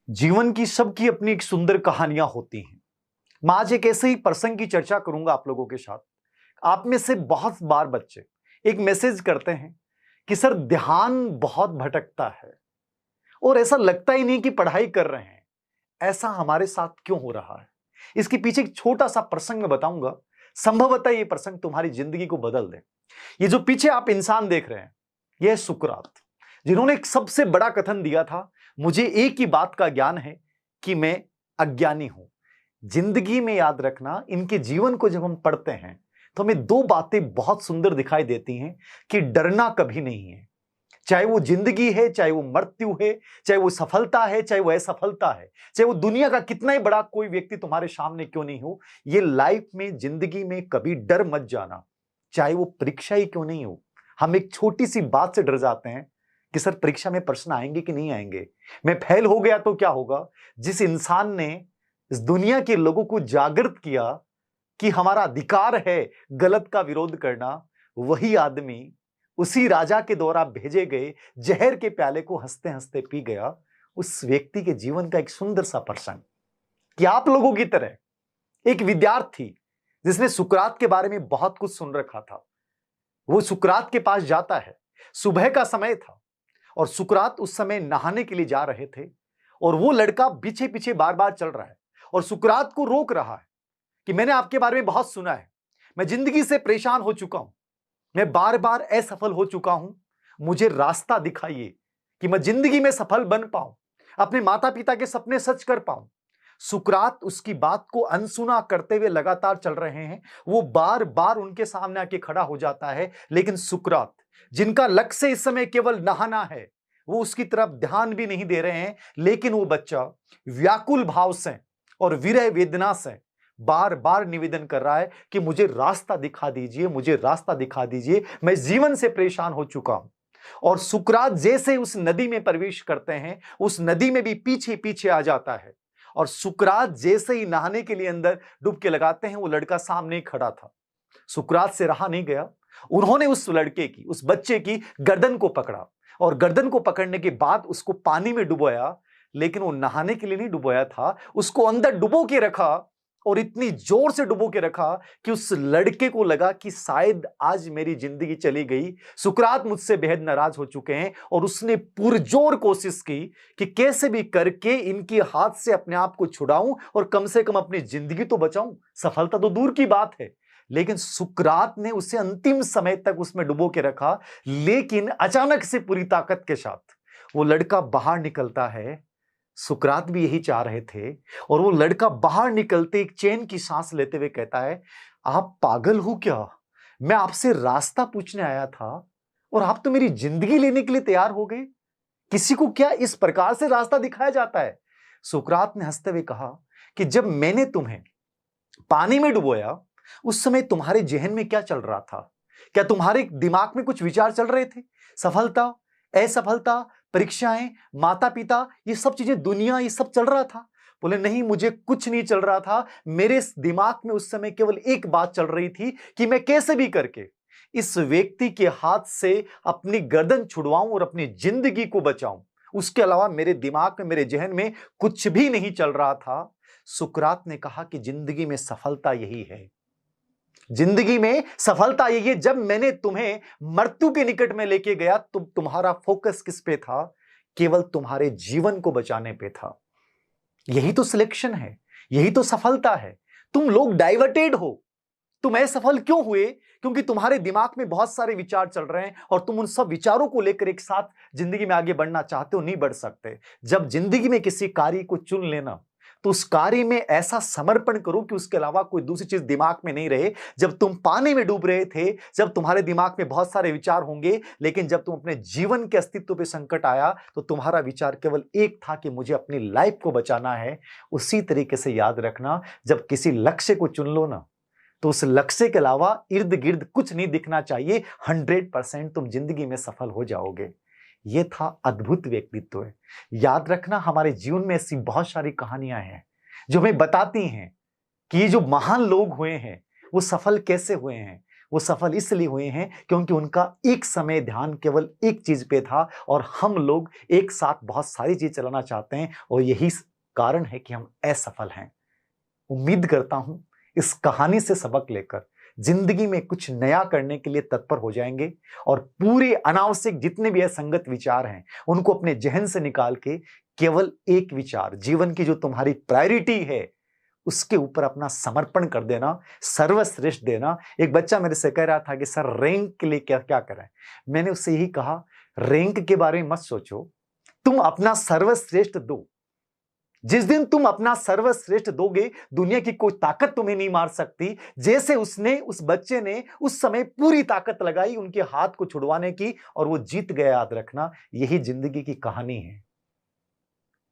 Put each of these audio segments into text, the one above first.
जीवन की सबकी अपनी एक सुंदर कहानियां होती हैं। मैं आज एक ऐसे ही प्रसंग की चर्चा करूंगा आप लोगों के साथ। आप में से बहुत बार बच्चे एक मैसेज करते हैं कि सर ध्यान बहुत भटकता है और ऐसा लगता ही नहीं कि पढ़ाई कर रहे हैं। ऐसा हमारे साथ क्यों हो रहा है? इसके पीछे एक छोटा सा प्रसंग मैं बताऊंगा। संभवतः ये प्रसंग तुम्हारी जिंदगी को बदल दे। ये जो पीछे आप इंसान देख रहे हैं, यह है सुकरात, जिन्होंने एक सबसे बड़ा कथन दिया था, मुझे एक ही बात का ज्ञान है कि मैं अज्ञानी हूं। जिंदगी में याद रखना, इनके जीवन को जब हम पढ़ते हैं तो हमें दो बातें बहुत सुंदर दिखाई देती हैं कि डरना कभी नहीं है। चाहे वो जिंदगी है, चाहे वो मृत्यु है, चाहे वो सफलता है, चाहे वो असफलता है, चाहे वो दुनिया का कितना ही बड़ा कोई व्यक्ति तुम्हारे सामने क्यों नहीं हो, ये लाइफ में, जिंदगी में कभी डर मत जाना, चाहे वो परीक्षा ही क्यों नहीं हो। हम एक छोटी सी बात से डर जाते हैं कि सर परीक्षा में प्रश्न आएंगे कि नहीं आएंगे, मैं फेल हो गया तो क्या होगा। जिस इंसान ने इस दुनिया के लोगों को जागृत किया कि हमारा अधिकार है गलत का विरोध करना, वही आदमी उसी राजा के द्वारा भेजे गए जहर के प्याले को हंसते हंसते पी गया। उस व्यक्ति के जीवन का एक सुंदर सा प्रसंग कि आप लोगों की तरह एक विद्यार्थी जिसने सुकरात के बारे में बहुत कुछ सुन रखा था, वो सुकरात के पास जाता है। सुबह का समय था और सुकरात उस समय नहाने के लिए जा रहे थे और वो लड़का पीछे पीछे बार बार चल रहा है और सुकरात को रोक रहा है कि मैंने आपके बारे में बहुत सुना है, मैं जिंदगी से परेशान हो चुका हूं, मैं बार बार असफल हो चुका हूं, मुझे रास्ता दिखाइए कि मैं जिंदगी में सफल बन पाऊं, अपने माता पिता के सपने सच कर पाऊं। सुकरात उसकी बात को अनसुना करते हुए लगातार चल रहे हैं। वो बार बार उनके सामने आके खड़ा हो जाता है, लेकिन सुकरात, जिनका लक्ष्य इस समय केवल नहाना है, वो उसकी तरफ ध्यान भी नहीं दे रहे हैं। लेकिन वो बच्चा व्याकुल भाव से और विरह वेदना से बार बार निवेदन कर रहा है कि मुझे रास्ता दिखा दीजिए, मुझे रास्ता दिखा दीजिए, मैं जीवन से परेशान हो चुका हूं। और सुकरात जैसे उस नदी में प्रवेश करते हैं, उस नदी में भी पीछे पीछे आ जाता है। और सुकरात जैसे ही नहाने के लिए अंदर डुबकी लगाते हैं, वो लड़का सामने ही खड़ा था। सुकरात से रहा नहीं गया, उन्होंने उस लड़के की, उस बच्चे की गर्दन को पकड़ा और गर्दन को पकड़ने के बाद उसको पानी में डुबोया। लेकिन वो नहाने के लिए नहीं डुबोया था, उसको अंदर डुबो के रखा और इतनी जोर से डुबो के रखा कि उस लड़के को लगा कि शायद आज मेरी जिंदगी चली गई, सुकरात मुझसे बेहद नाराज हो चुके हैं। और उसने पुरजोर कोशिश की कि कैसे भी करके इनके हाथ से अपने आप को छुड़ाऊं और कम से कम अपनी जिंदगी तो बचाऊं। सफलता तो दूर की बात है, लेकिन सुकरात ने उसे अंतिम समय तक उसमें डुबो के रखा। लेकिन अचानक से पूरी ताकत के साथ वो लड़का बाहर निकलता है। सुकरात भी यही चाह रहे थे और वो लड़का बाहर निकलते एक चैन की सांस लेते हुए कहता है, आप पागल हो क्या? मैं आपसे रास्ता पूछने आया था और आप तो मेरी जिंदगी लेने के लिए तैयार हो गए। किसी को क्या इस प्रकार से रास्ता दिखाया जाता है? सुकरात ने हंसते हुए कहा कि जब मैंने तुम्हें पानी में डुबोया, उस समय तुम्हारे जहन में क्या चल रहा था? क्या तुम्हारे दिमाग में कुछ विचार चल रहे थे? सफलता, असफलता, परीक्षाएं, माता पिता, ये सब चीजें, दुनिया, ये सब चल रहा था? बोले नहीं, मुझे कुछ नहीं चल रहा था। मेरे दिमाग में उस समय केवल एक बात चल रही थी कि मैं कैसे भी करके इस व्यक्ति के हाथ से अपनी गर्दन छुड़वाऊं और अपनी जिंदगी को बचाऊं। उसके अलावा मेरे दिमाग में, मेरे जहन में कुछ भी नहीं चल रहा था। सुकरात ने कहा कि जिंदगी में सफलता यही है, जिंदगी में सफलता यही है। जब मैंने तुम्हें मृत्यु के निकट में लेके गया तो तुम्हारा फोकस किस पे था? केवल तुम्हारे जीवन को बचाने पे था। यही तो सिलेक्शन है, यही तो सफलता है। तुम लोग डाइवर्टेड हो, तुम असफल क्यों हुए? क्योंकि तुम्हारे दिमाग में बहुत सारे विचार चल रहे हैं और तुम उन सब विचारों को लेकर एक साथ जिंदगी में आगे बढ़ना चाहते हो, नहीं बढ़ सकते। जब जिंदगी में किसी कार्य को चुन लेना तो उस कार्य में ऐसा समर्पण करो कि उसके अलावा कोई दूसरी चीज दिमाग में नहीं रहे। जब तुम पानी में डूब रहे थे, जब तुम्हारे दिमाग में बहुत सारे विचार होंगे, लेकिन जब तुम अपने जीवन के अस्तित्व पे संकट आया तो तुम्हारा विचार केवल एक था कि मुझे अपनी लाइफ को बचाना है। उसी तरीके से याद रखना, जब किसी लक्ष्य को चुन लो ना, तो उस लक्ष्य के अलावा इर्द गिर्द कुछ नहीं दिखना चाहिए। 100% तुम जिंदगी में सफल हो जाओगे। यह था अद्भुत व्यक्तित्व है। याद रखना, हमारे जीवन में ऐसी बहुत सारी कहानियां हैं जो हमें बताती हैं कि ये जो महान लोग हुए हैं वो सफल कैसे हुए हैं, वो सफल इसलिए हुए हैं क्योंकि उनका एक समय ध्यान केवल एक चीज पे था, और हम लोग एक साथ बहुत सारी चीज चलाना चाहते हैं और यही कारण है कि हम असफल हैं। उम्मीद करता हूं इस कहानी से सबक लेकर जिंदगी में कुछ नया करने के लिए तत्पर हो जाएंगे और पूरे अनावश्यक जितने भी असंगत विचार हैं उनको अपने जहन से निकाल के केवल एक विचार, जीवन की जो तुम्हारी प्रायोरिटी है उसके ऊपर अपना समर्पण कर देना, सर्वश्रेष्ठ देना। एक बच्चा मेरे से कह रहा था कि सर रैंक के लिए क्या क्या करें। मैंने उससे यही कहा, रैंक के बारे में मत सोचो, तुम अपना सर्वश्रेष्ठ दो। जिस दिन तुम अपना सर्वश्रेष्ठ दोगे दुनिया की कोई ताकत तुम्हें नहीं मार सकती। जैसे उस बच्चे ने उस समय पूरी ताकत लगाई उनके हाथ को छुड़वाने की और वो जीत गया। याद रखना, यही जिंदगी की कहानी है।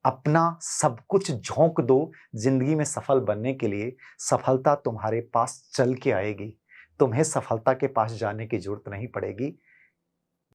अपना सब कुछ झोंक दो जिंदगी में सफल बनने के लिए। सफलता तुम्हारे पास चल के आएगी, तुम्हें सफलता के पास जाने की जरूरत नहीं पड़ेगी।